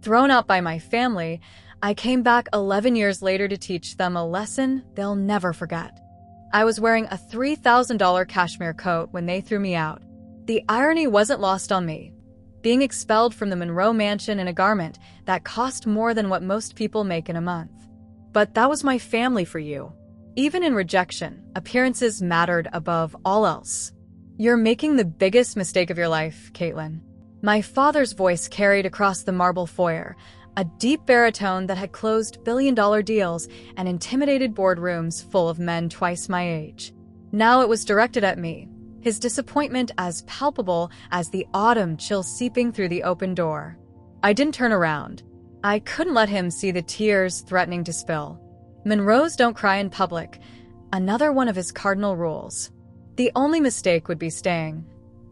Thrown out by my family, I came back 11 years later to teach them a lesson they'll never forget. I was wearing a $3,000 cashmere coat when they threw me out. The irony wasn't lost on me. Being expelled from the Monroe Mansion in a garment that cost more than what most people make in a month. But that was my family for you. Even in rejection, appearances mattered above all else. You're making the biggest mistake of your life, Caitlin. My father's voice carried across the marble foyer, a deep baritone that had closed billion-dollar deals and intimidated boardrooms full of men twice my age. Now it was directed at me, his disappointment as palpable as the autumn chill seeping through the open door. I didn't turn around. I couldn't let him see the tears threatening to spill. Monroes don't cry in public, another one of his cardinal rules. The only mistake would be staying.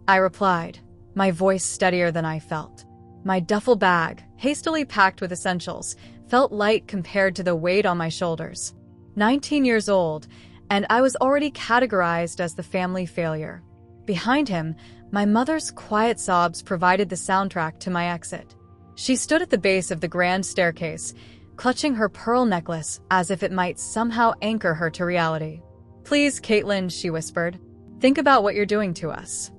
I replied, my voice steadier than I felt. My duffel bag, hastily packed with essentials, felt light compared to the weight on my shoulders. 19 years old, and I was already categorized as the family failure. Behind him, my mother's quiet sobs provided the soundtrack to my exit. She stood at the base of the grand staircase, clutching her pearl necklace as if it might somehow anchor her to reality. Please, Caitlin, she whispered, think about what you're doing to us.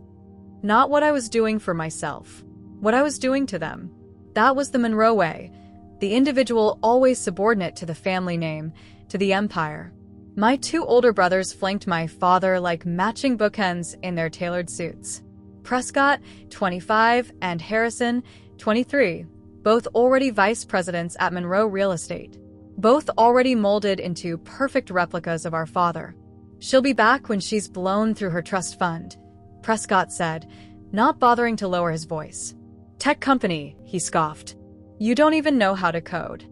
Not what I was doing for myself. What I was doing to them. That was the Monroe way, the individual always subordinate to the family name, to the empire. My two older brothers flanked my father like matching bookends in their tailored suits. Prescott, 25, and Harrison, 23, both already vice presidents at Monroe Real Estate. Both already molded into perfect replicas of our father. She'll be back when she's blown through her trust fund, Prescott said, not bothering to lower his voice. Tech company, he scoffed. You don't even know how to code.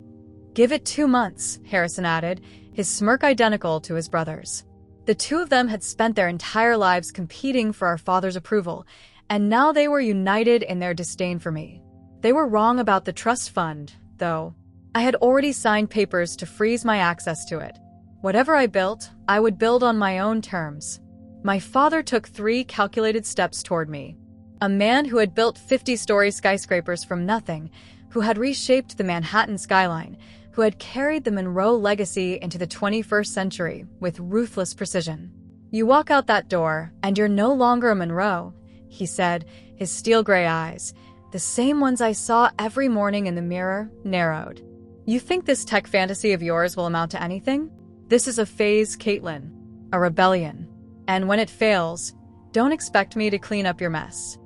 Give it 2 months, Harrison added, his smirk identical to his brother's. The two of them had spent their entire lives competing for our father's approval, and now they were united in their disdain for me. They were wrong about the trust fund, though. I had already signed papers to freeze my access to it. Whatever I built, I would build on my own terms. My father took 3 calculated steps toward me. A man who had built 50-story skyscrapers from nothing, who had reshaped the Manhattan skyline, who had carried the Monroe legacy into the 21st century with ruthless precision. You walk out that door, and you're no longer a Monroe, he said, his steel-gray eyes, the same ones I saw every morning in the mirror, narrowed. You think this tech fantasy of yours will amount to anything? This is a phase, Caitlin, a rebellion. And when it fails, don't expect me to clean up your mess.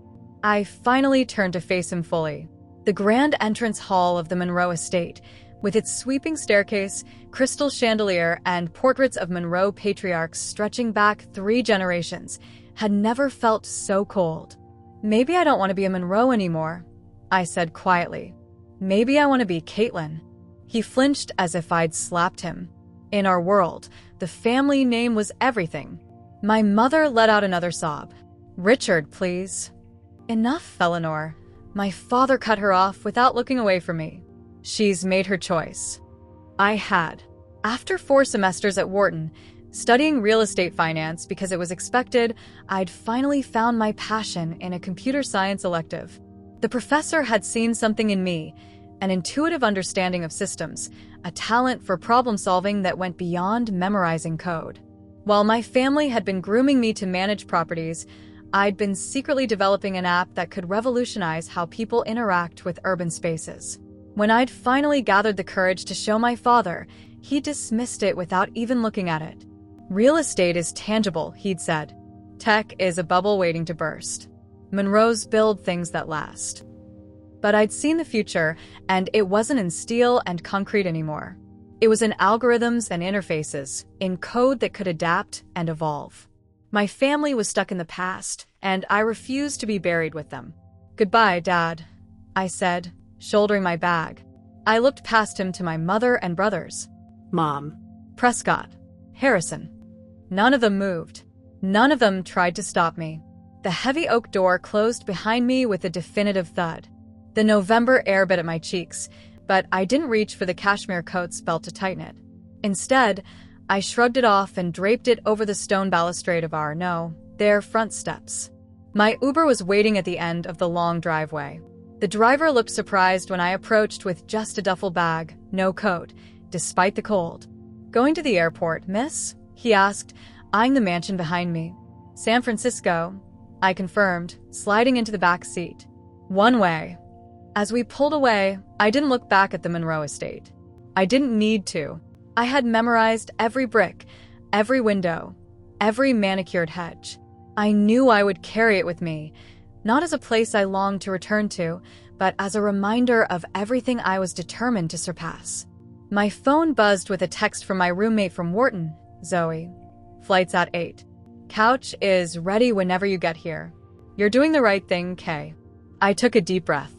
I finally turned to face him fully. The grand entrance hall of the Monroe estate, with its sweeping staircase, crystal chandelier, and portraits of Monroe patriarchs stretching back 3 generations, had never felt so cold. Maybe I don't want to be a Monroe anymore, I said quietly. Maybe I want to be Caitlin. He flinched as if I'd slapped him. In our world, the family name was everything. My mother let out another sob. Richard, please. Enough, Eleanor. My father cut her off without looking away from me. She's made her choice. I had. After 4 semesters at Wharton, studying real estate finance because it was expected, I'd finally found my passion in a computer science elective. The professor had seen something in me, an intuitive understanding of systems, a talent for problem-solving that went beyond memorizing code. While my family had been grooming me to manage properties, I'd been secretly developing an app that could revolutionize how people interact with urban spaces. When I'd finally gathered the courage to show my father, he dismissed it without even looking at it. Real estate is tangible, he'd said. Tech is a bubble waiting to burst. Monroes build things that last. But I'd seen the future, and it wasn't in steel and concrete anymore. It was in algorithms and interfaces, in code that could adapt and evolve. My family was stuck in the past, and I refused to be buried with them. Goodbye, Dad, I said, shouldering my bag. I looked past him to my mother and brothers. Mom. Prescott. Harrison. None of them moved. None of them tried to stop me. The heavy oak door closed behind me with a definitive thud. The November air bit at my cheeks, but I didn't reach for the cashmere coat's belt to tighten it. Instead, I shrugged it off and draped it over the stone balustrade of their front steps. My Uber was waiting at the end of the long driveway. The driver looked surprised when I approached with just a duffel bag, no coat, despite the cold. "Going to the airport, miss?" he asked, eyeing the mansion behind me. "San Francisco," I confirmed, sliding into the back seat. "One way." As we pulled away, I didn't look back at the Monroe estate. I didn't need to. I had memorized every brick, every window, every manicured hedge. I knew I would carry it with me, not as a place I longed to return to, but as a reminder of everything I was determined to surpass. My phone buzzed with a text from my roommate from Wharton, Zoe. "Flight's at 8. Couch is ready whenever you get here. You're doing the right thing, Kay." I took a deep breath.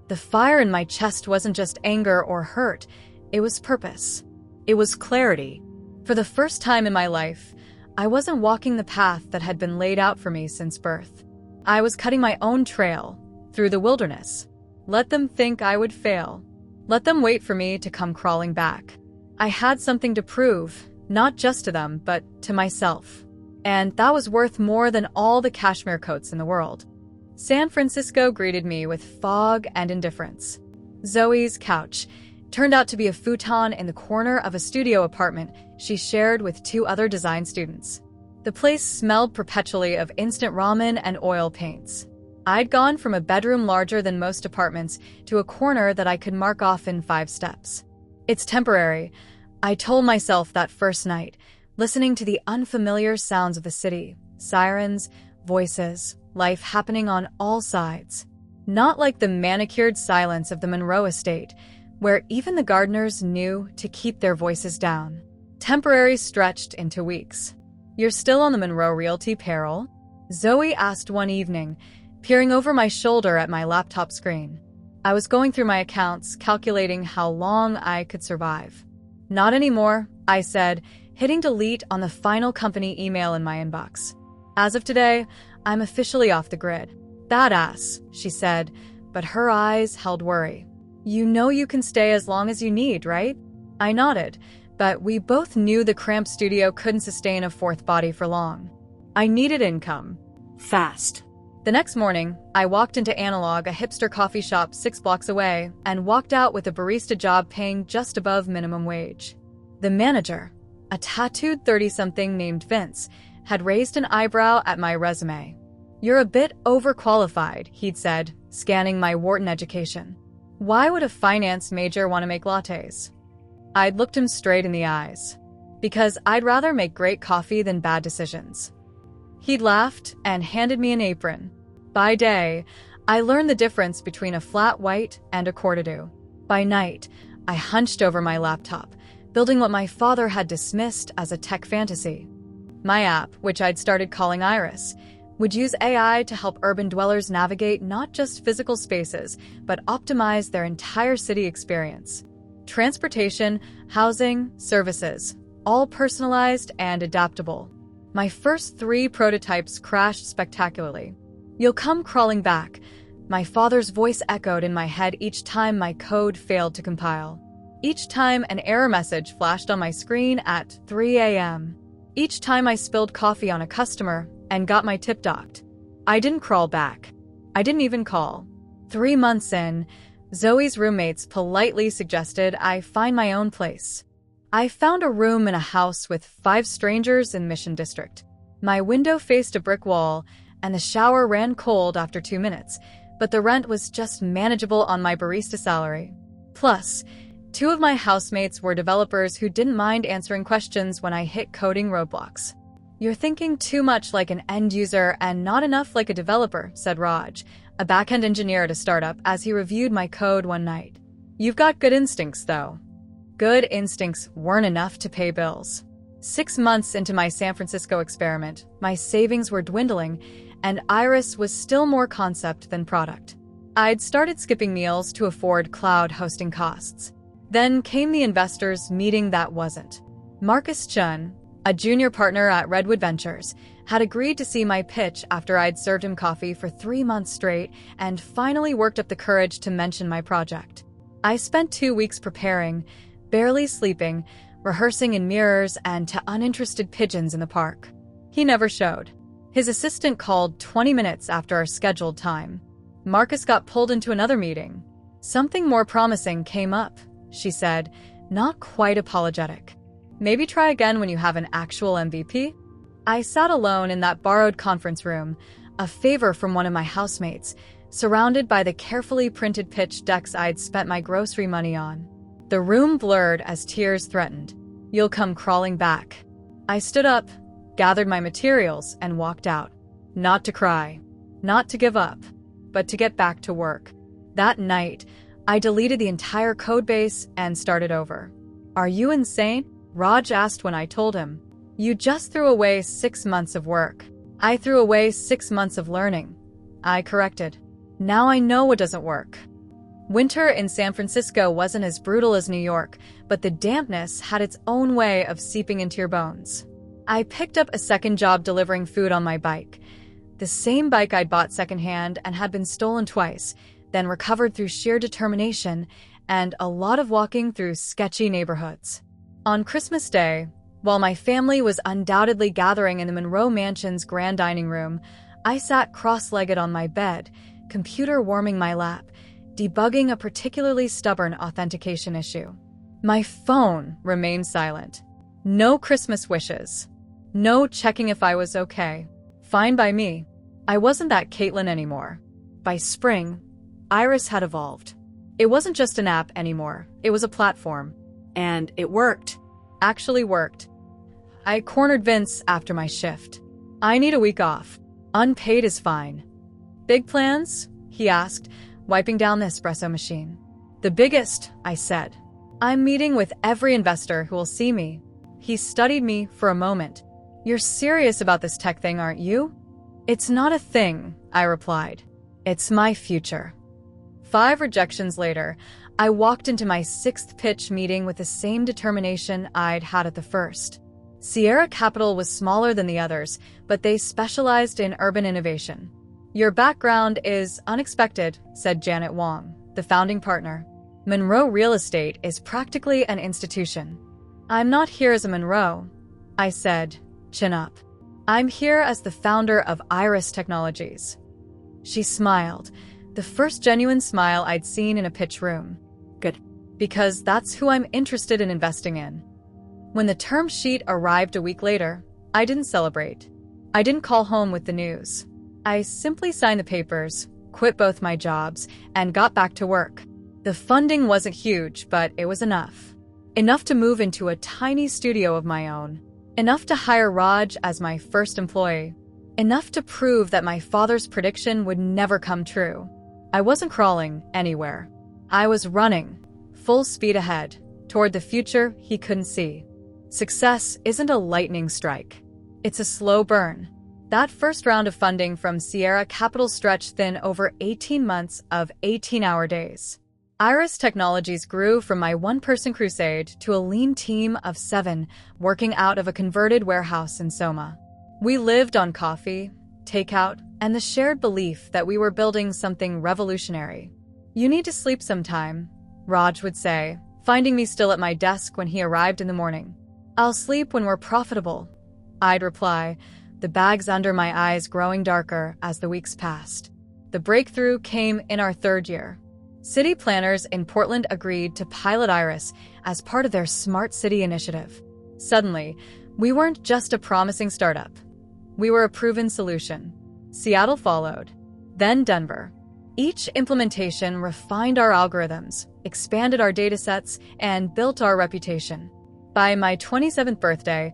The fire in my chest wasn't just anger or hurt, it was purpose. It was clarity. For the first time in my life, I wasn't walking the path that had been laid out for me since birth. I was cutting my own trail, through the wilderness. Let them think I would fail. Let them wait for me to come crawling back. I had something to prove, not just to them, but to myself. And that was worth more than all the cashmere coats in the world. San Francisco greeted me with fog and indifference. Zoe's couch turned out to be a futon in the corner of a studio apartment she shared with 2 other design students. The place smelled perpetually of instant ramen and oil paints. I'd gone from a bedroom larger than most apartments to a corner that I could mark off in 5 steps. "It's temporary," I told myself that first night, listening to the unfamiliar sounds of the city, sirens, voices, life happening on all sides. Not like the manicured silence of the Monroe estate, where even the gardeners knew to keep their voices down. Temporary stretched into weeks. "You're still on the Monroe Realty payroll?" Zoe asked one evening, peering over my shoulder at my laptop screen. I was going through my accounts, calculating how long I could survive. "Not anymore," I said, hitting delete on the final company email in my inbox. "As of today, I'm officially off the grid." "Badass," she said, but her eyes held worry. "You know you can stay as long as you need, right?" I nodded, but we both knew the cramped studio couldn't sustain a 4th body for long. I needed income. Fast. The next morning, I walked into Analog, a hipster coffee shop 6 blocks away, and walked out with a barista job paying just above minimum wage. The manager, a tattooed 30-something named Vince, had raised an eyebrow at my resume. "You're a bit overqualified," he'd said, scanning my Wharton education. "Why would a finance major want to make lattes?" I'd looked him straight in the eyes. "Because I'd rather make great coffee than bad decisions." He'd laughed and handed me an apron. By day, I learned the difference between a flat white and a cordedo. By night, I hunched over my laptop, building what my father had dismissed as a tech fantasy. My app, which I'd started calling Iris, would use AI to help urban dwellers navigate not just physical spaces, but optimize their entire city experience. Transportation, housing, services, all personalized and adaptable. My first 3 prototypes crashed spectacularly. "You'll come crawling back," my father's voice echoed in my head each time my code failed to compile. Each time an error message flashed on my screen at 3 a.m. Each time I spilled coffee on a customer and got my tip docked. I didn't crawl back. I didn't even call. 3 months in, Zoe's roommates politely suggested I find my own place. I found a room in a house with 5 strangers in Mission District. My window faced a brick wall, and the shower ran cold after 2 minutes, but the rent was just manageable on my barista salary. Plus, 2 of my housemates were developers who didn't mind answering questions when I hit coding roadblocks. "You're thinking too much like an end user and not enough like a developer," said Raj, a backend engineer at a startup, as he reviewed my code one night. "You've got good instincts, though." Good instincts weren't enough to pay bills. 6 months into my San Francisco experiment, my savings were dwindling, and Iris was still more concept than product. I'd started skipping meals to afford cloud hosting costs. Then came the investors meeting that wasn't. Marcus Chun, a junior partner at Redwood Ventures, had agreed to see my pitch after I'd served him coffee for 3 months straight and finally worked up the courage to mention my project. I spent 2 weeks preparing, barely sleeping, rehearsing in mirrors and to uninterested pigeons in the park. He never showed. His assistant called 20 minutes after our scheduled time. Marcus got pulled into another meeting. Something more promising came up, she said, not quite apologetic. Maybe try again when you have an actual MVP? I sat alone in that borrowed conference room, a favor from one of my housemates, surrounded by the carefully printed pitch decks I'd spent my grocery money on. The room blurred as tears threatened. You'll come crawling back. I stood up, gathered my materials, and walked out. Not to cry, not to give up, but to get back to work. That night, I deleted the entire codebase and started over. Are you insane? Raj asked when I told him. You just threw away 6 months of work. I threw away 6 months of learning. I corrected. Now I know what doesn't work. Winter in San Francisco wasn't as brutal as New York, but the dampness had its own way of seeping into your bones. I picked up a second job delivering food on my bike. The same bike I'd bought secondhand and had been stolen twice, then recovered through sheer determination and a lot of walking through sketchy neighborhoods. On Christmas Day, while my family was undoubtedly gathering in the Monroe Mansion's grand dining room, I sat cross-legged on my bed, computer warming my lap, debugging a particularly stubborn authentication issue. My phone remained silent. No Christmas wishes. No checking if I was okay. Fine by me. I wasn't that Caitlin anymore. By spring, Iris had evolved. It wasn't just an app anymore. It was a platform. And it worked. Actually worked. I cornered Vince after my shift. I need a week off. Unpaid is fine. Big plans? He asked, wiping down the espresso machine. The biggest, I said. I'm meeting with every investor who will see me. He studied me for a moment. You're serious about this tech thing, aren't you? It's not a thing, I replied. It's my future. 5 rejections later, I walked into my 6th pitch meeting with the same determination I'd had at the first. Sierra Capital was smaller than the others, but they specialized in urban innovation. Your background is unexpected, said Janet Wong, the founding partner. Monroe Real Estate is practically an institution. I'm not here as a Monroe, I said, chin up. I'm here as the founder of Iris Technologies. She smiled, the first genuine smile I'd seen in a pitch room. Good. Because that's who I'm interested in investing in. When the term sheet arrived a week later, I didn't celebrate. I didn't call home with the news. I simply signed the papers, quit both my jobs, and got back to work. The funding wasn't huge, but it was enough. Enough to move into a tiny studio of my own. Enough to hire Raj as my first employee. Enough to prove that my father's prediction would never come true. I wasn't crawling anywhere. I was running, full speed ahead, toward the future he couldn't see. Success isn't a lightning strike. It's a slow burn. That first round of funding from Sierra Capital stretched thin over 18 months of 18-hour days. Iris Technologies grew from my one-person crusade to a lean team of 7 working out of a converted warehouse in Soma. We lived on coffee, takeout, and the shared belief that we were building something revolutionary. You need to sleep sometime, Raj would say, finding me still at my desk when he arrived in the morning. I'll sleep when we're profitable, I'd reply, the bags under my eyes growing darker as the weeks passed. The breakthrough came in our 3rd year. City planners in Portland agreed to pilot Iris as part of their Smart City initiative. Suddenly, we weren't just a promising startup. We were a proven solution. Seattle followed, then Denver. Each implementation refined our algorithms, expanded our datasets, and built our reputation. By my 27th birthday,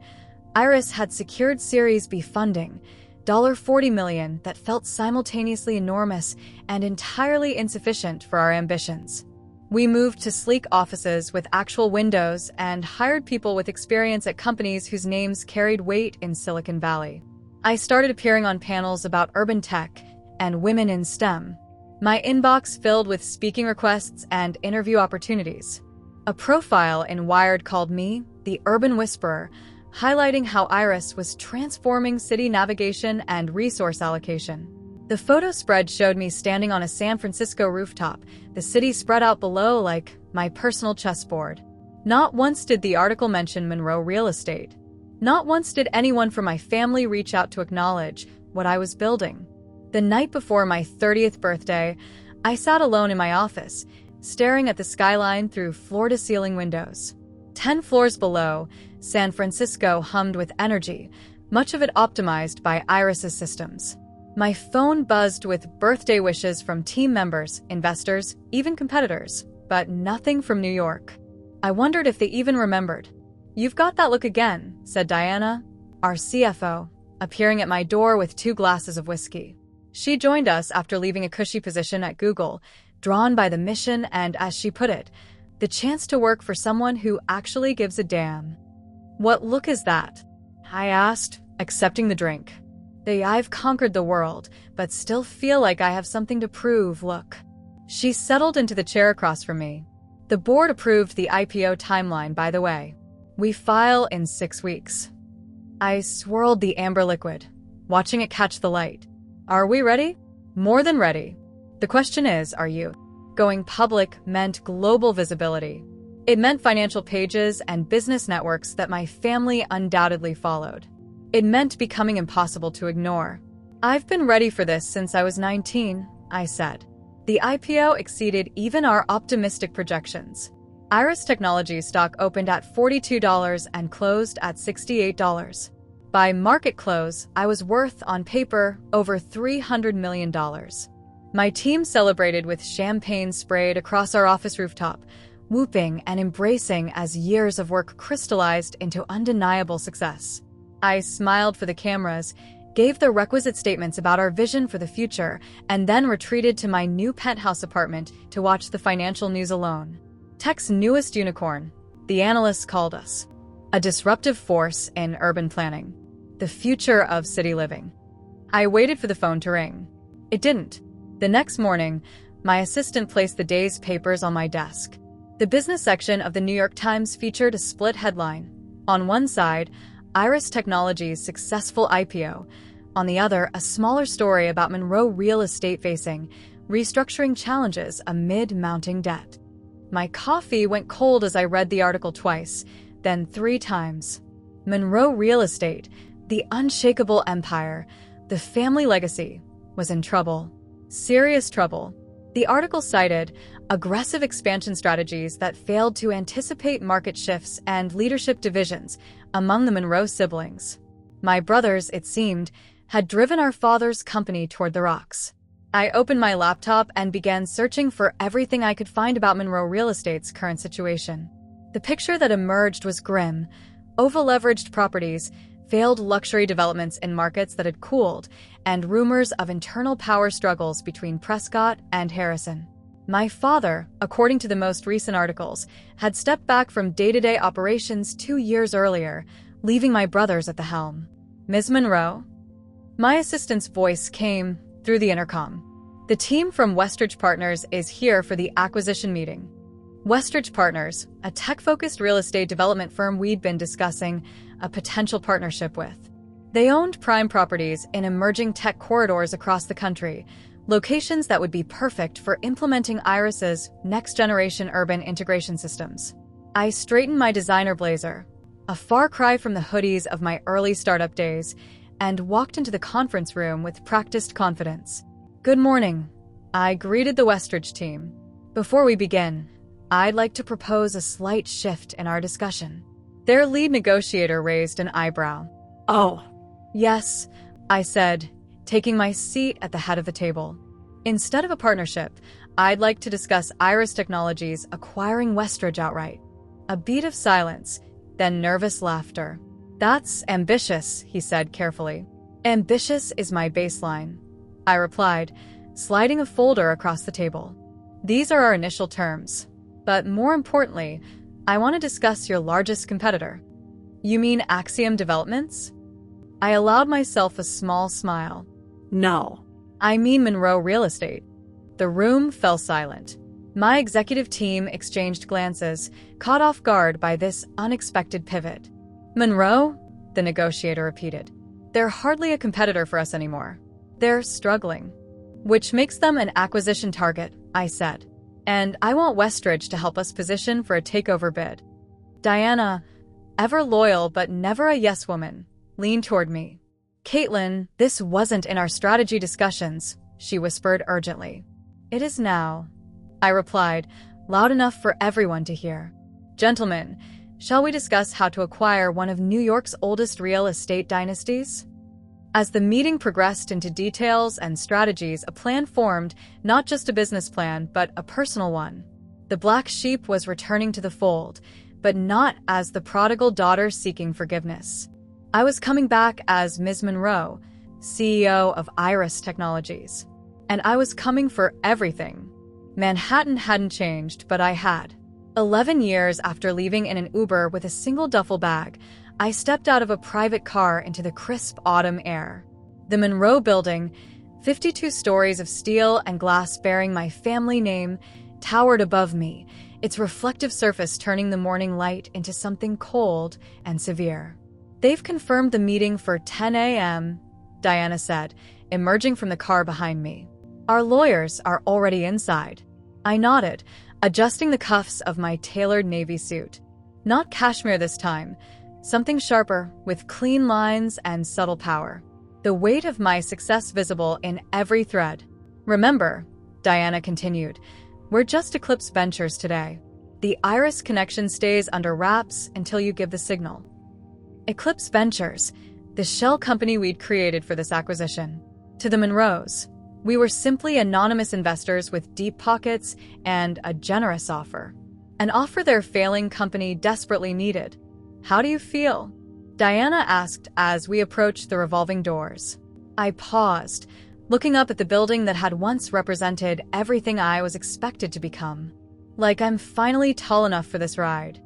Iris had secured Series B funding, $40 million that felt simultaneously enormous and entirely insufficient for our ambitions. We moved to sleek offices with actual windows and hired people with experience at companies whose names carried weight in Silicon Valley. I started appearing on panels about urban tech and women in STEM. My inbox filled with speaking requests and interview opportunities. A profile in Wired called me the Urban Whisperer, highlighting how Iris was transforming city navigation and resource allocation. The photo spread showed me standing on a San Francisco rooftop, the city spread out below like my personal chessboard. Not once did the article mention Monroe Real Estate. Not once did anyone from my family reach out to acknowledge what I was building. The night before my 30th birthday, I sat alone in my office, staring at the skyline through floor-to-ceiling windows. 10 floors below, San Francisco hummed with energy, much of it optimized by Iris's systems. My phone buzzed with birthday wishes from team members, investors, even competitors, but nothing from New York. I wondered if they even remembered. "You've got that look again," said Diana, our CFO, appearing at my door with 2 glasses of whiskey. She joined us after leaving a cushy position at Google, drawn by the mission and, as she put it, the chance to work for someone who actually gives a damn. "What look is that?" I asked, accepting the drink. "I've conquered the world, but still feel like I have something to prove look." She settled into the chair across from me. "The board approved the IPO timeline, by the way. We file in 6 weeks." I swirled the amber liquid, watching it catch the light. "Are we ready?" "More than ready. The question is, are you?" Going public meant global visibility. It meant financial pages and business networks that my family undoubtedly followed. It meant becoming impossible to ignore. "I've been ready for this since I was 19, I said. The IPO exceeded even our optimistic projections. Iris Technologies stock opened at $42 and closed at $68. By market close, I was worth, on paper, over $300 million. My team celebrated with champagne sprayed across our office rooftop, whooping and embracing as years of work crystallized into undeniable success. I smiled for the cameras, gave the requisite statements about our vision for the future, and then retreated to my new penthouse apartment to watch the financial news alone. Tech's newest unicorn, the analysts called us. A disruptive force in urban planning. The future of city living. I waited for the phone to ring. It didn't. The next morning, my assistant placed the day's papers on my desk. The business section of the New York Times featured a split headline. On one side, Iris Technologies' successful IPO. On the other, a smaller story about Monroe Real Estate facing restructuring challenges amid mounting debt. My coffee went cold as I read the article twice, then 3 times. Monroe Real Estate, the unshakable empire, the family legacy, was in trouble. Serious trouble. The article cited aggressive expansion strategies that failed to anticipate market shifts and leadership divisions among the Monroe siblings. My brothers, it seemed, had driven our father's company toward the rocks. I opened my laptop and began searching for everything I could find about Monroe Real Estate's current situation. The picture that emerged was grim. Over-leveraged properties, failed luxury developments in markets that had cooled, and rumors of internal power struggles between Prescott and Harrison. My father, according to the most recent articles, had stepped back from day-to-day operations 2 years earlier, leaving my brothers at the helm. "Ms. Monroe?" My assistant's voice came through the intercom. "The team from Westridge Partners is here for the acquisition meeting." Westridge Partners, a tech-focused real estate development firm we'd been discussing a potential partnership with. They owned prime properties in emerging tech corridors across the country, locations that would be perfect for implementing Iris's next-generation urban integration systems. I straightened my designer blazer, a far cry from the hoodies of my early startup days, and walked into the conference room with practiced confidence. "Good morning," I greeted the Westridge team. "Before we begin, I'd like to propose a slight shift in our discussion." Their lead negotiator raised an eyebrow. "Oh, yes," I said, taking my seat at the head of the table. "Instead of a partnership, I'd like to discuss Iris Technologies acquiring Westridge outright." A beat of silence, then nervous laughter. "That's ambitious," he said carefully. "Ambitious is my baseline," I replied, sliding a folder across the table. "These are our initial terms. But more importantly, I want to discuss your largest competitor." "You mean Axiom Developments?" I allowed myself a small smile. "No, I mean Monroe Real Estate." The room fell silent. My executive team exchanged glances, caught off guard by this unexpected pivot. "Monroe?" the negotiator repeated. "They're hardly a competitor for us anymore. They're struggling." "Which makes them an acquisition target," I said. "And I want Westridge to help us position for a takeover bid." Diana, ever loyal but never a yes woman, leaned toward me. Caitlin, this wasn't in our strategy discussions, she whispered urgently. It is now, I replied, loud enough for everyone to hear. Gentlemen, shall we discuss how to acquire one of New York's oldest real estate dynasties? As the meeting progressed into details and strategies, a plan formed, not just a business plan, but a personal one. The black sheep was returning to the fold, but not as the prodigal daughter seeking forgiveness. I was coming back as Ms. Monroe, CEO of Iris Technologies. And I was coming for everything. Manhattan hadn't changed, but I had. 11 years after leaving in an Uber with a single duffel bag, I stepped out of a private car into the crisp autumn air. The Monroe Building, 52 stories of steel and glass bearing my family name, towered above me, its reflective surface turning the morning light into something cold and severe. They've confirmed the meeting for 10 a.m., Diana said, emerging from the car behind me. Our lawyers are already inside. I nodded, adjusting the cuffs of my tailored navy suit. Not cashmere this time, something sharper, with clean lines and subtle power. The weight of my success visible in every thread. Remember, Diana continued, we're just Eclipse Ventures today. The Iris connection stays under wraps until you give the signal. Eclipse Ventures, the shell company we'd created for this acquisition. To the Monroes, we were simply anonymous investors with deep pockets and a generous offer. An offer their failing company desperately needed. How do you feel? Diana asked as we approached the revolving doors. I paused, looking up at the building that had once represented everything I was expected to become. Like I'm finally tall enough for this ride.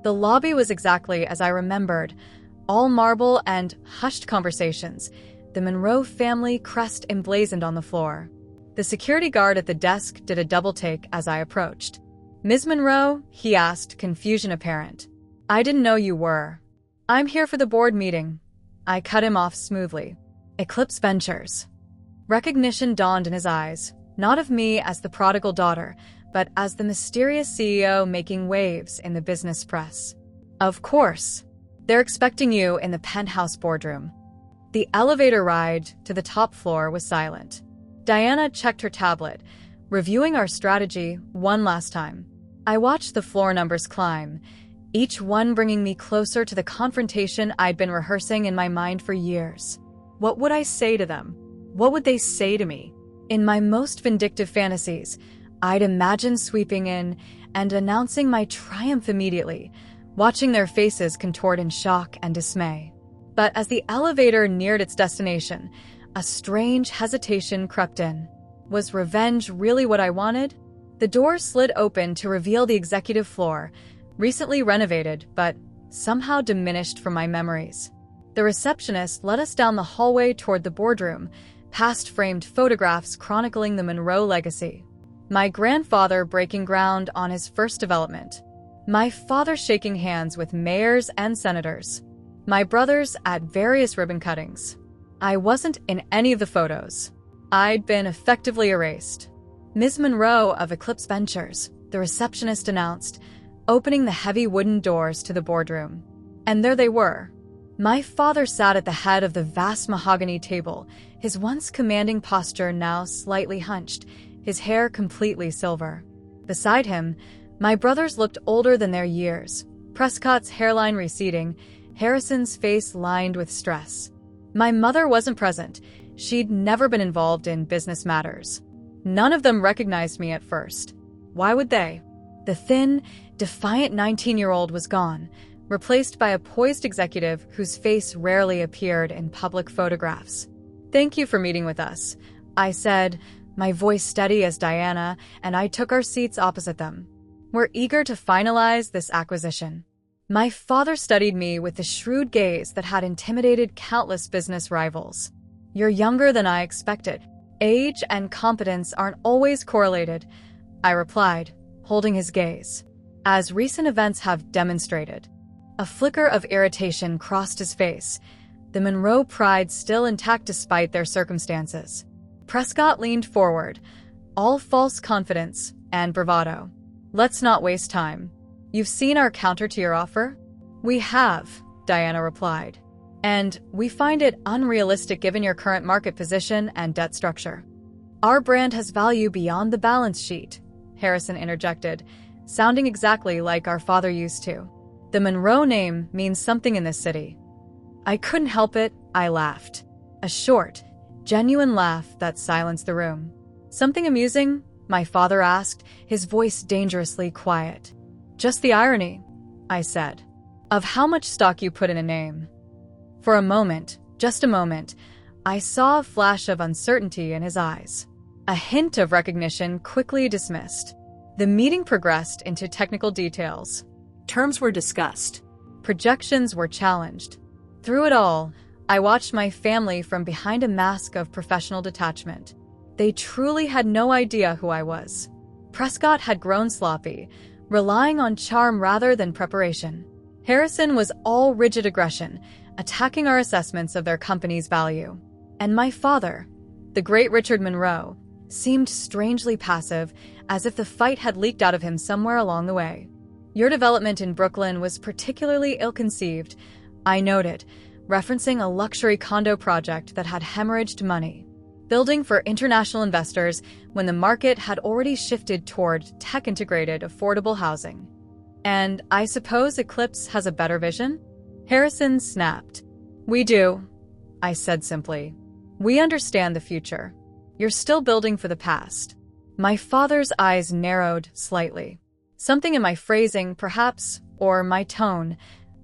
The lobby was exactly as I remembered, all marble and hushed conversations, the Monroe family crest emblazoned on the floor. The security guard at the desk did a double-take as I approached. Ms. Monroe, he asked, confusion apparent. I didn't know you were. I'm here for the board meeting. I cut him off smoothly. Eclipse Ventures. Recognition dawned in his eyes, not of me as the prodigal daughter, but as the mysterious CEO making waves in the business press. Of course. They're expecting you in the penthouse boardroom. The elevator ride to the top floor was silent. Diana checked her tablet, reviewing our strategy one last time. I watched the floor numbers climb, each one bringing me closer to the confrontation I'd been rehearsing in my mind for years. What would I say to them? What would they say to me? In my most vindictive fantasies, I'd imagine sweeping in and announcing my triumph immediately, watching their faces contort in shock and dismay. But as the elevator neared its destination, a strange hesitation crept in. Was revenge really what I wanted? The door slid open to reveal the executive floor, recently renovated, but somehow diminished from my memories. The receptionist led us down the hallway toward the boardroom, past framed photographs chronicling the Monroe legacy. My grandfather breaking ground on his first development. My father shaking hands with mayors and senators. My brothers at various ribbon cuttings. I wasn't in any of the photos. I'd been effectively erased. Ms. Monroe of Eclipse Ventures, the receptionist announced, opening the heavy wooden doors to the boardroom. And there they were. My father sat at the head of the vast mahogany table, his once commanding posture now slightly hunched, his hair completely silver. Beside him, my brothers looked older than their years, Prescott's hairline receding, Harrison's face lined with stress. My mother wasn't present. She'd never been involved in business matters. None of them recognized me at first. Why would they? The thin, defiant 19-year-old was gone, replaced by a poised executive whose face rarely appeared in public photographs. Thank you for meeting with us, I said, my voice steady as Diana and I took our seats opposite them. We're eager to finalize this acquisition. My father studied me with the shrewd gaze that had intimidated countless business rivals. You're younger than I expected. Age and competence aren't always correlated, I replied, holding his gaze. As recent events have demonstrated. A flicker of irritation crossed his face, the Monroe pride still intact despite their circumstances. Prescott leaned forward, all false confidence and bravado. Let's not waste time. You've seen our counter to your offer? We have, Diana replied. And we find it unrealistic given your current market position and debt structure. Our brand has value beyond the balance sheet, Harrison interjected, sounding exactly like our father used to. The Monroe name means something in this city. I couldn't help it, I laughed. A short, genuine laugh that silenced the room. Something amusing? My father asked, his voice dangerously quiet. Just the irony, I said, of how much stock you put in a name. For a moment, just a moment, I saw a flash of uncertainty in his eyes. A hint of recognition quickly dismissed. The meeting progressed into technical details. Terms were discussed. Projections were challenged. Through it all, I watched my family from behind a mask of professional detachment. They truly had no idea who I was. Prescott had grown sloppy, relying on charm rather than preparation. Harrison was all rigid aggression, attacking our assessments of their company's value. And my father, the great Richard Monroe, seemed strangely passive, as if the fight had leaked out of him somewhere along the way. Your development in Brooklyn was particularly ill-conceived, I noted, referencing a luxury condo project that had hemorrhaged money. Building for international investors when the market had already shifted toward tech-integrated, affordable housing. And I suppose Eclipse has a better vision? Harrison snapped. We do, I said simply. We understand the future. You're still building for the past. My father's eyes narrowed slightly. Something in my phrasing, perhaps, or my tone,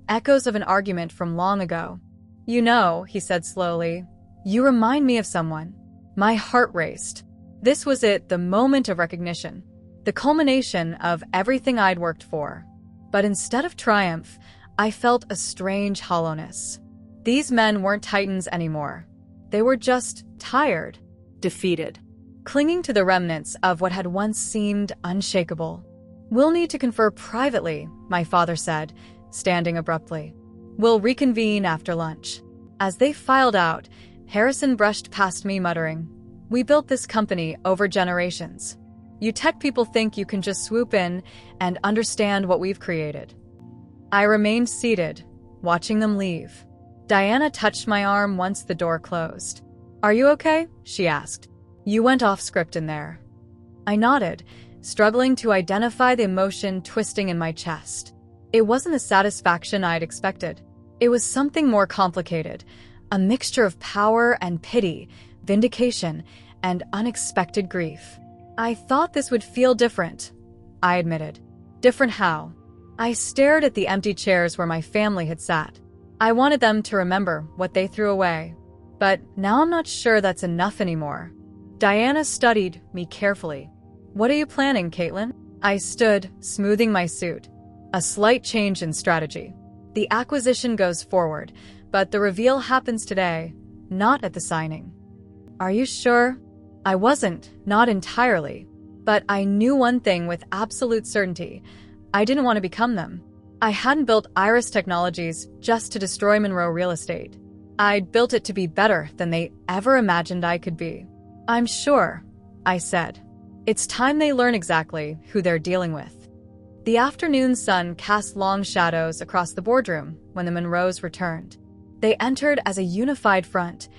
echoes of an argument from long ago. You know, he said slowly, you remind me of someone. My heart raced. This was it, the moment of recognition, the culmination of everything I'd worked for. But instead of triumph, I felt a strange hollowness. These men weren't titans anymore. They were just tired, defeated, clinging to the remnants of what had once seemed unshakable. We'll need to confer privately, my father said, standing abruptly. We'll reconvene after lunch. As they filed out, Harrison brushed past me muttering, we built this company over generations. You tech people think you can just swoop in and understand what we've created. I remained seated, watching them leave. Diana touched my arm once the door closed. Are you okay? She asked. You went off script in there. I nodded, struggling to identify the emotion twisting in my chest. It wasn't the satisfaction I'd expected. It was something more complicated, a mixture of power and pity, vindication, and unexpected grief. I thought this would feel different, I admitted. Different how? I stared at the empty chairs where my family had sat. I wanted them to remember what they threw away. But now I'm not sure that's enough anymore. Diana studied me carefully. What are you planning, Caitlin? I stood, smoothing my suit. A slight change in strategy. The acquisition goes forward, but the reveal happens today, not at the signing. Are you sure? I wasn't, not entirely. But I knew one thing with absolute certainty. I didn't want to become them. I hadn't built Iris Technologies just to destroy Monroe real estate. I'd built it to be better than they ever imagined I could be. I'm sure, I said. It's time they learn exactly who they're dealing with. The afternoon sun cast long shadows across the boardroom when the Monroes returned. They entered as a unified front,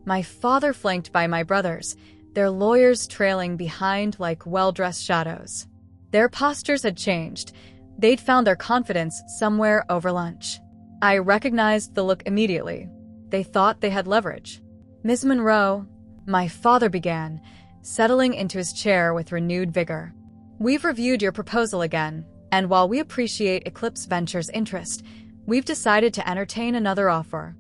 my father flanked by my brothers, their lawyers trailing behind like well-dressed shadows. Their postures had changed. They'd found their confidence somewhere over lunch. I recognized the look immediately. They thought they had leverage. Ms. Monroe, my father began, settling into his chair with renewed vigor. We've reviewed your proposal again, and while we appreciate Eclipse Ventures' interest, we've decided to entertain another offer.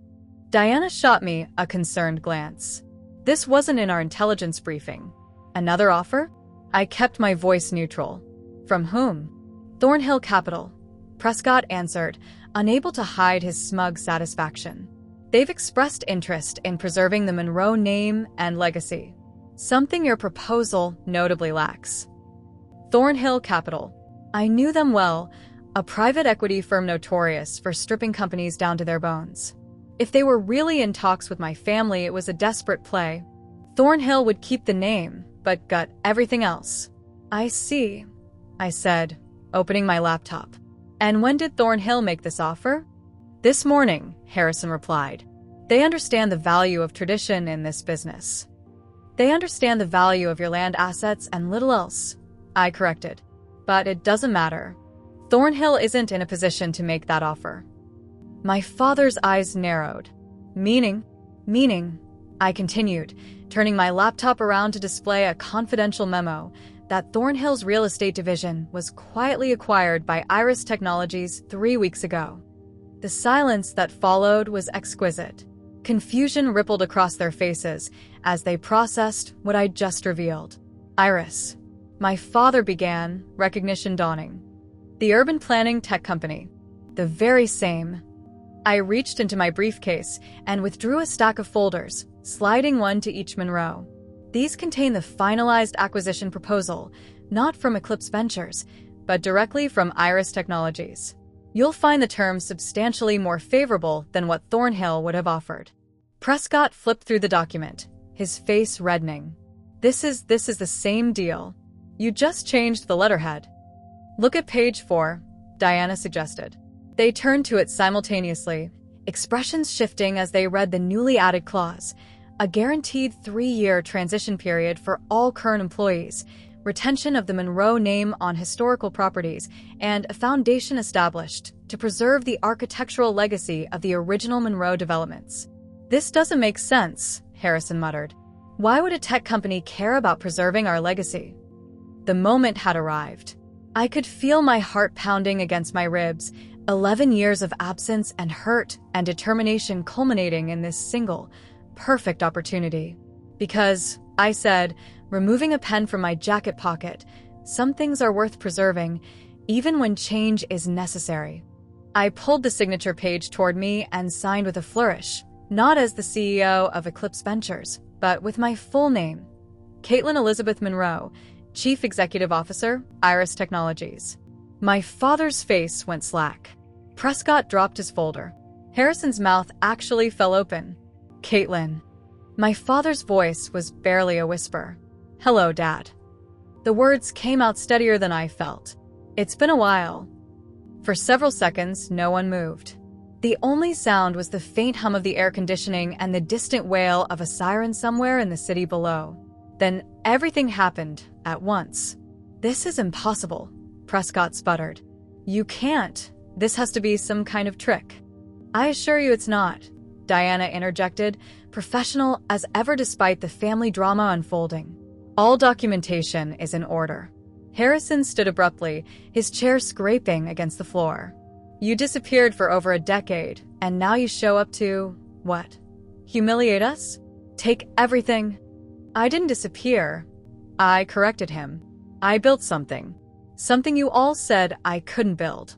Diana shot me a concerned glance. This wasn't in our intelligence briefing. Another offer? I kept my voice neutral. From whom? Thornhill Capital. Prescott answered, unable to hide his smug satisfaction. They've expressed interest in preserving the Monroe name and legacy. Something your proposal notably lacks. Thornhill Capital. I knew them well, a private equity firm notorious for stripping companies down to their bones. If they were really in talks with my family, it was a desperate play. Thornhill would keep the name, but gut everything else. I see, I said, opening my laptop. And when did Thornhill make this offer? This morning, Harrison replied. They understand the value of tradition in this business. They understand the value of your land assets and little else, I corrected. But it doesn't matter. Thornhill isn't in a position to make that offer. My father's eyes narrowed. Meaning, I continued, turning my laptop around to display a confidential memo that Thornhill's real estate division was quietly acquired by Iris Technologies 3 weeks ago. The silence that followed was exquisite. Confusion rippled across their faces as they processed what I'd just revealed. Iris. My father began, recognition dawning. The urban planning tech company. The very same. I reached into my briefcase and withdrew a stack of folders, sliding one to each Monroe. These contain the finalized acquisition proposal, not from Eclipse Ventures, but directly from Iris Technologies. You'll find the terms substantially more favorable than what Thornhill would have offered. Prescott flipped through the document, his face reddening. This is the same deal. You just changed the letterhead. Look at page 4, Diana suggested. They turned to it simultaneously, expressions shifting as they read the newly added clause, a guaranteed 3-year transition period for all current employees, retention of the Monroe name on historical properties, and a foundation established to preserve the architectural legacy of the original Monroe developments. This doesn't make sense, Harrison muttered. Why would a tech company care about preserving our legacy? The moment had arrived. I could feel my heart pounding against my ribs, 11 years of absence and hurt and determination culminating in this single, perfect opportunity. Because, I said, removing a pen from my jacket pocket, some things are worth preserving, even when change is necessary. I pulled the signature page toward me and signed with a flourish, not as the CEO of Eclipse Ventures, but with my full name, Caitlin Elizabeth Monroe, Chief Executive Officer, Iris Technologies. My father's face went slack. Prescott dropped his folder. Harrison's mouth actually fell open. Caitlin. My father's voice was barely a whisper. Hello, Dad. The words came out steadier than I felt. It's been a while. For several seconds, no one moved. The only sound was the faint hum of the air conditioning and the distant wail of a siren somewhere in the city below. Then everything happened at once. This is impossible, Prescott sputtered. You can't. This has to be some kind of trick. I assure you it's not, Diana interjected, professional as ever despite the family drama unfolding. All documentation is in order. Harrison stood abruptly, his chair scraping against the floor. You disappeared for over a decade, and now you show up to, what? Humiliate us? Take everything? I didn't disappear. I corrected him. I built something. Something you all said I couldn't build.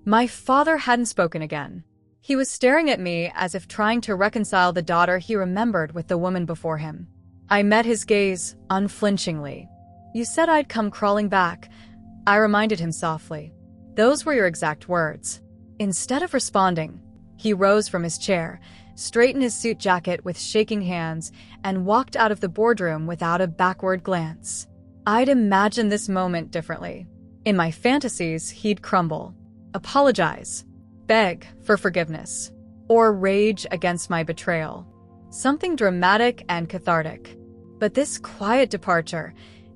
My father hadn't spoken again. He was staring at me as if trying to reconcile the daughter he remembered with the woman before him. I met his gaze unflinchingly. You said I'd come crawling back, I reminded him softly. Those were your exact words. Instead of responding, he rose from his chair, straightened his suit jacket with shaking hands, and walked out of the boardroom without a backward glance. I'd imagined this moment differently. In my fantasies, he'd crumble, apologize, beg for forgiveness, or rage against my betrayal. Something dramatic and cathartic. But this quiet departure,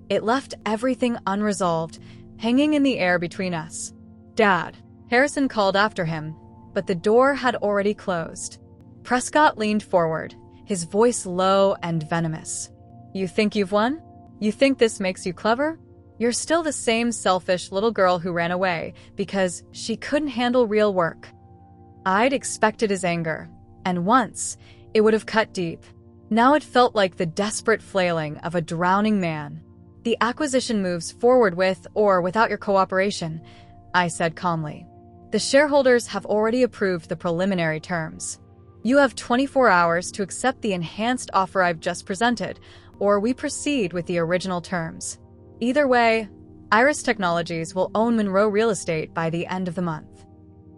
it left everything unresolved, hanging in the air between us. Dad, Harrison called after him, but the door had already closed. Prescott leaned forward, his voice low and venomous. You think you've won? You think this makes you clever? You're still the same selfish little girl who ran away because she couldn't handle real work. I'd expected his anger, and once, it would have cut deep. Now it felt like the desperate flailing of a drowning man. The acquisition moves forward with or without your cooperation, I said calmly. The shareholders have already approved the preliminary terms. You have 24 hours to accept the enhanced offer I've just presented, or we proceed with the original terms. Either way, Iris Technologies will own Monroe Real Estate by the end of the month.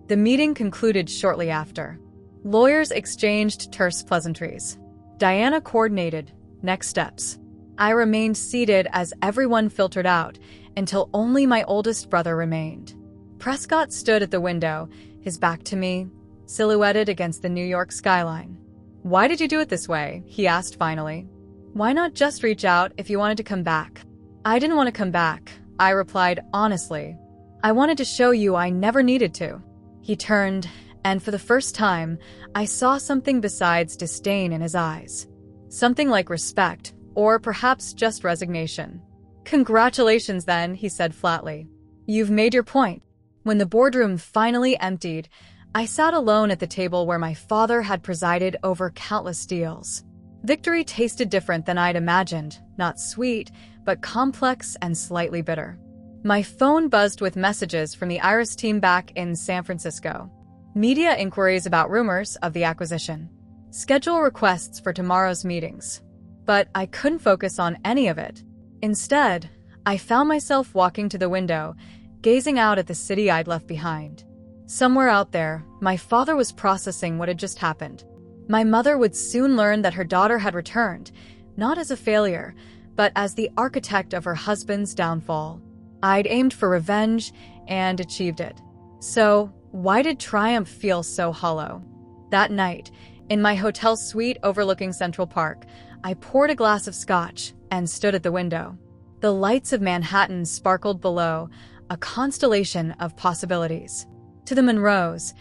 The meeting concluded shortly after. Lawyers exchanged terse pleasantries. Diana coordinated next steps. I remained seated as everyone filtered out until only my oldest brother remained. Prescott stood at the window, his back to me, silhouetted against the New York skyline. "Why did you do it this way?" he asked finally. "Why not just reach out if you wanted to come back?" "I didn't want to come back," I replied honestly. "I wanted to show you I never needed to." He turned, and for the first time, I saw something besides disdain in his eyes. Something like respect, or perhaps just resignation. "Congratulations then," he said flatly. "You've made your point." When the boardroom finally emptied, I sat alone at the table where my father had presided over countless deals. Victory tasted different than I'd imagined, not sweet, but complex and slightly bitter. My phone buzzed with messages from the Iris team back in San Francisco. Media inquiries about rumors of the acquisition. Schedule requests for tomorrow's meetings. But I couldn't focus on any of it. Instead, I found myself walking to the window, gazing out at the city I'd left behind. Somewhere out there, my father was processing what had just happened. My mother would soon learn that her daughter had returned, not as a failure, but as the architect of her husband's downfall. I'd aimed for revenge and achieved it. So, why did triumph feel so hollow? That night, in my hotel suite overlooking Central Park, I poured a glass of scotch and stood at the window. The lights of Manhattan sparkled below, a constellation of possibilities. To the Monroes,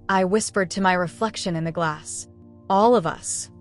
I whispered to my reflection in the glass. All of us.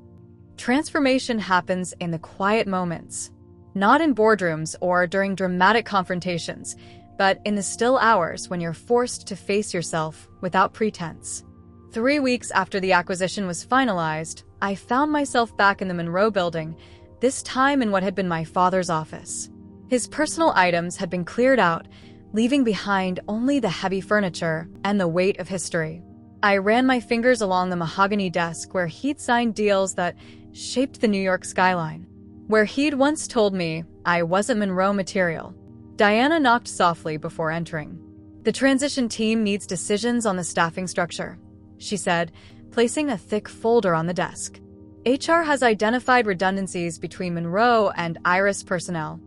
Transformation happens in the quiet moments. Not in boardrooms or during dramatic confrontations, but in the still hours when you're forced to face yourself without pretense. 3 weeks after the acquisition was finalized, I found myself back in the Monroe building, this time in what had been my father's office. His personal items had been cleared out, leaving behind only the heavy furniture and the weight of history. I ran my fingers along the mahogany desk where he'd signed deals that shaped the New York skyline. Where he'd once told me I wasn't Monroe material. Diana knocked softly before entering. "The transition team needs decisions on the staffing structure," she said, placing a thick folder on the desk. "HR has identified redundancies between Monroe and Iris personnel."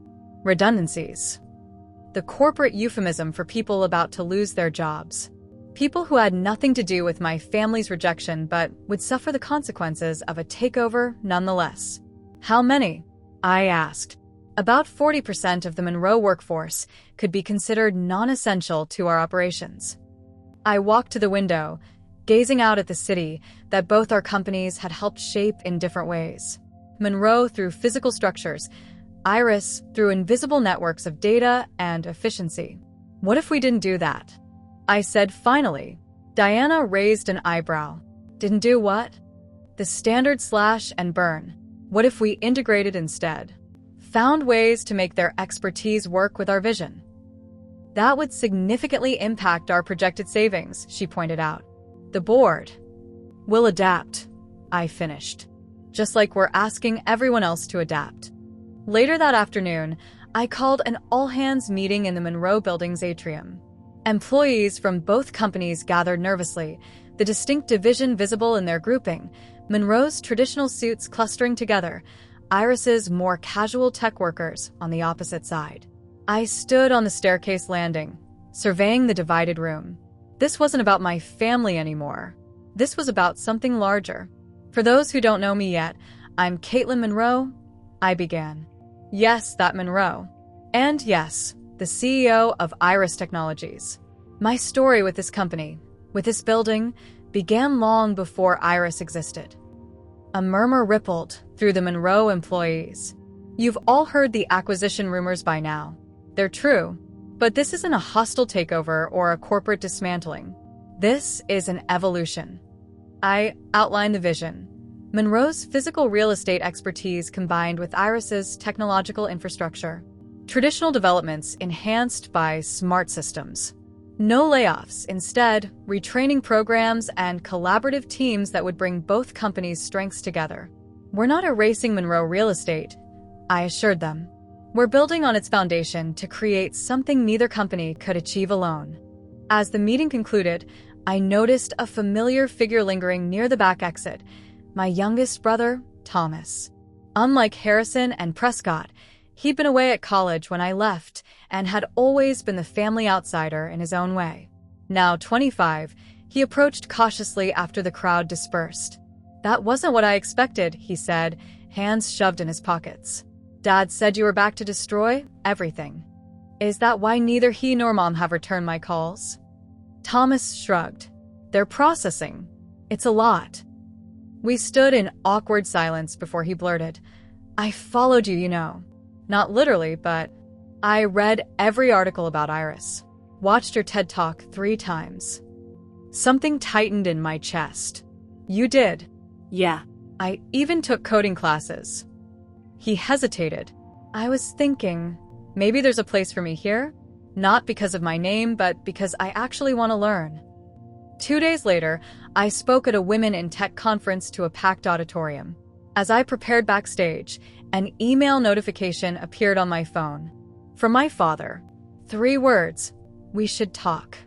Redundancies. The corporate euphemism for people about to lose their jobs. People who had nothing to do with my family's rejection but would suffer the consequences of a takeover nonetheless. "How many?" I asked. About 40% of the Monroe workforce could be considered non-essential to our operations. I walked to the window, gazing out at the city that both our companies had helped shape in different ways. Monroe through physical structures, Iris through invisible networks of data and efficiency. What if we didn't do that? I said finally. Diana raised an eyebrow. Didn't do what? The standard slash and burn. What if we integrated instead? Found ways to make their expertise work with our vision. That would significantly impact our projected savings, she pointed out. The board will adapt, I finished. Just like we're asking everyone else to adapt. Later that afternoon, I called an all-hands meeting in the Monroe Building's atrium. Employees from both companies gathered nervously, the distinct division visible in their grouping, Monroe's traditional suits clustering together, Iris's more casual tech workers on the opposite side. I stood on the staircase landing, surveying the divided room. This wasn't about my family anymore. This was about something larger. For those who don't know me yet, I'm Caitlin Monroe, I began. Yes, that Monroe. And yes, the CEO of Iris Technologies. My story with this company, with this building, began long before Iris existed. A murmur rippled through the Monroe employees. You've all heard the acquisition rumors by now. They're true, but this isn't a hostile takeover or a corporate dismantling. This is an evolution. I outlined the vision. Monroe's physical real estate expertise combined with Iris's technological infrastructure. Traditional developments enhanced by smart systems. No layoffs, instead, retraining programs and collaborative teams that would bring both companies' strengths together. We're not erasing Monroe real estate, I assured them. We're building on its foundation to create something neither company could achieve alone. As the meeting concluded, I noticed a familiar figure lingering near the back exit, my youngest brother, Thomas. Unlike Harrison and Prescott, he'd been away at college when I left and had always been the family outsider in his own way. Now 25, he approached cautiously after the crowd dispersed. That wasn't what I expected, he said, hands shoved in his pockets. Dad said you were back to destroy everything. Is that why neither he nor Mom have returned my calls? Thomas shrugged. They're processing. It's a lot. We stood in awkward silence before he blurted, I followed you, you know. Not literally, but I read every article about Iris. Watched your TED Talk 3 times. Something tightened in my chest. You did. Yeah. I even took coding classes. He hesitated. I was thinking, maybe there's a place for me here? Not because of my name, but because I actually want to learn. 2 days later, I spoke at a Women in Tech conference to a packed auditorium. As I prepared backstage, an email notification appeared on my phone. From my father. 3 words. We should talk.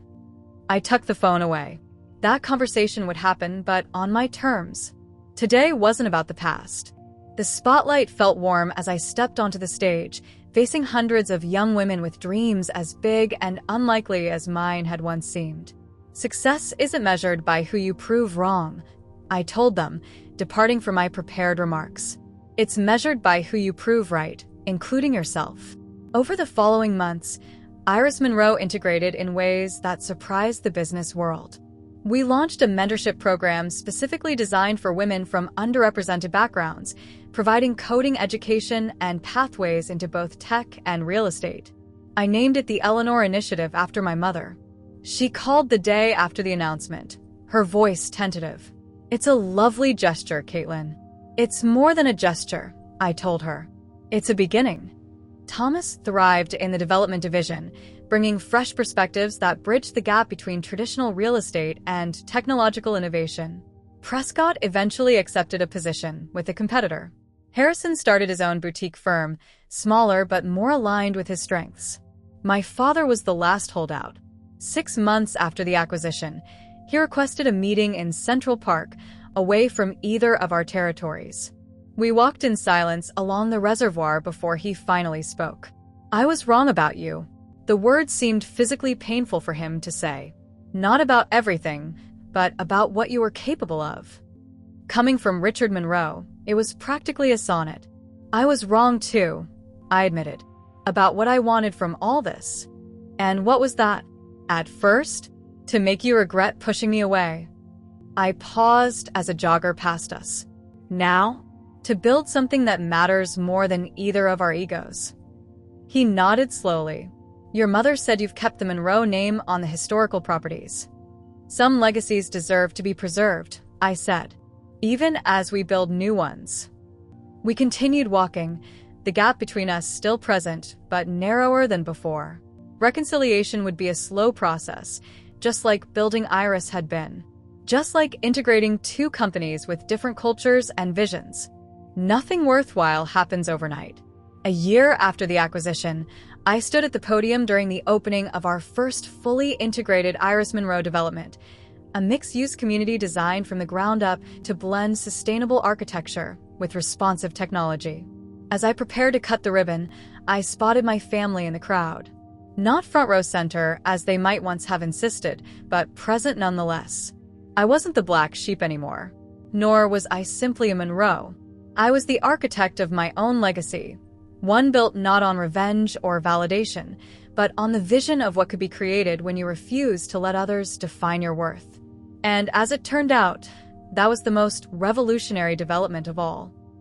I tucked the phone away. That conversation would happen, but on my terms. Today wasn't about the past. The spotlight felt warm as I stepped onto the stage, facing hundreds of young women with dreams as big and unlikely as mine had once seemed. Success isn't measured by who you prove wrong, I told them, departing from my prepared remarks. It's measured by who you prove right, including yourself. Over the following months, Iris Monroe integrated in ways that surprised the business world. We launched a mentorship program specifically designed for women from underrepresented backgrounds, providing coding education and pathways into both tech and real estate. I named it the Eleanor Initiative after my mother. She called the day after the announcement, her voice tentative. It's a lovely gesture, Caitlin. It's more than a gesture, I told her. It's a beginning. Thomas thrived in the development division, bringing fresh perspectives that bridged the gap between traditional real estate and technological innovation. Prescott eventually accepted a position with a competitor. Harrison started his own boutique firm, smaller but more aligned with his strengths. My father was the last holdout. 6 months after the acquisition, he requested a meeting in Central Park, away from either of our territories. We walked in silence along the reservoir before he finally spoke. I was wrong about you. The words seemed physically painful for him to say. Not about everything, but about what you were capable of. Coming from Richard Monroe, it was practically a sonnet. I was wrong too, I admitted, about what I wanted from all this. And what was that? At first, to make you regret pushing me away. I paused as a jogger passed us. Now, to build something that matters more than either of our egos. He nodded slowly. Your mother said you've kept the Monroe name on the historical properties. Some legacies deserve to be preserved, I said, even as we build new ones. We continued walking, the gap between us still present, but narrower than before. Reconciliation would be a slow process, just like building Iris had been. Just like integrating 2 companies with different cultures and visions. Nothing worthwhile happens overnight. A year after the acquisition, I stood at the podium during the opening of our first fully integrated Iris Monroe development, a mixed-use community designed from the ground up to blend sustainable architecture with responsive technology. As I prepared to cut the ribbon, I spotted my family in the crowd. Not front row center, as they might once have insisted, but present nonetheless. I wasn't the black sheep anymore, nor was I simply a Monroe. I was the architect of my own legacy, one built not on revenge or validation, but on the vision of what could be created when you refuse to let others define your worth. And as it turned out, that was the most revolutionary development of all.